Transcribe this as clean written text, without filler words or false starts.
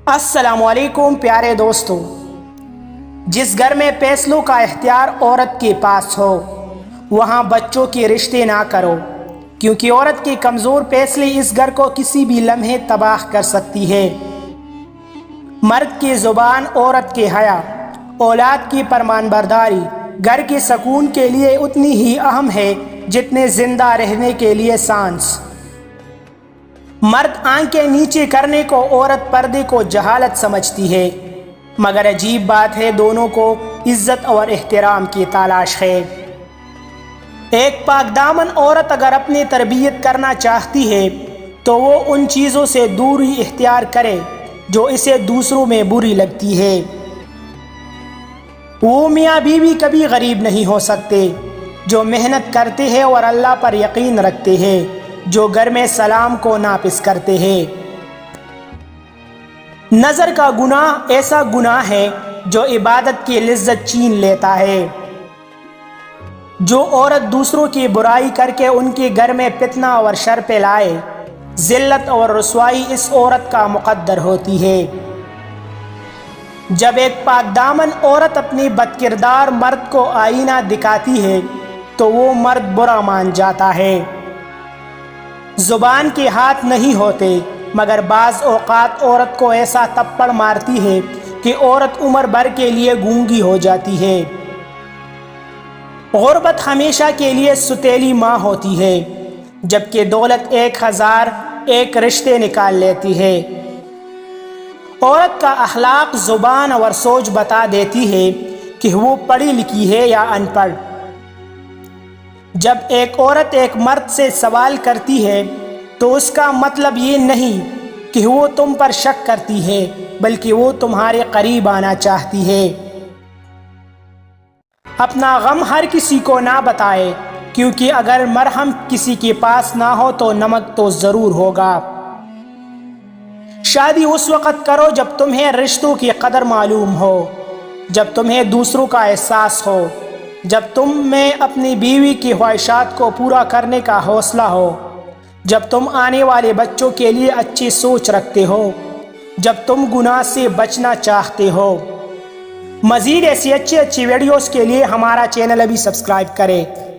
السلام علیکم پیارے دوستو، جس گھر میں فیصلوں کا اختیار عورت کے پاس ہو وہاں بچوں کے رشتے نہ کرو، کیونکہ عورت کے کمزور فیصلے اس گھر کو کسی بھی لمحے تباہ کر سکتی ہے۔ مرد کی زبان، عورت کے حیا، اولاد کی فرمان برداری گھر کے سکون کے لیے اتنی ہی اہم ہے جتنے زندہ رہنے کے لیے سانس۔ مرد آنکھیں نیچے کرنے کو، عورت پردے کو جہالت سمجھتی ہے، مگر عجیب بات ہے دونوں کو عزت اور احترام کی تلاش ہے۔ ایک پاک دامن عورت اگر اپنی تربیت کرنا چاہتی ہے تو وہ ان چیزوں سے دوری اختیار کرے جو اسے دوسروں میں بری لگتی ہے۔ وہ میاں بیوی کبھی غریب نہیں ہو سکتے جو محنت کرتے ہیں اور اللہ پر یقین رکھتے ہیں، جو گھر میں سلام کو ناپس کرتے ہیں۔ نظر کا گناہ ایسا گناہ ہے جو عبادت کی لذت چھین لیتا ہے۔ جو عورت دوسروں کی برائی کر کے ان کے گھر میں فتنہ اور شر پھیلائے، ذلت اور رسوائی اس عورت کا مقدر ہوتی ہے۔ جب ایک پاک دامن عورت اپنی بد کردار مرد کو آئینہ دکھاتی ہے تو وہ مرد برا مان جاتا ہے۔ زبان کے ہاتھ نہیں ہوتے، مگر بعض اوقات عورت کو ایسا تپڑ مارتی ہے کہ عورت عمر بھر کے لیے گونگی ہو جاتی ہے۔ غربت ہمیشہ کے لیے ستیلی ماں ہوتی ہے، جبکہ دولت 1001 رشتے نکال لیتی ہے۔ عورت کا اخلاق، زبان اور سوچ بتا دیتی ہے کہ وہ پڑھی لکھی ہے یا ان پڑھ۔ جب ایک عورت ایک مرد سے سوال کرتی ہے تو اس کا مطلب یہ نہیں کہ وہ تم پر شک کرتی ہے، بلکہ وہ تمہارے قریب آنا چاہتی ہے۔ اپنا غم ہر کسی کو نہ بتائے، کیونکہ اگر مرہم کسی کے پاس نہ ہو تو نمک تو ضرور ہوگا۔ شادی اس وقت کرو جب تمہیں رشتوں کی قدر معلوم ہو، جب تمہیں دوسروں کا احساس ہو، جب تم میں اپنی بیوی کی خواہشات کو پورا کرنے کا حوصلہ ہو، جب تم آنے والے بچوں کے لیے اچھی سوچ رکھتے ہو، جب تم گناہ سے بچنا چاہتے ہو۔ مزید ایسی اچھی ویڈیوز کے لیے ہمارا چینل ابھی سبسکرائب کریں۔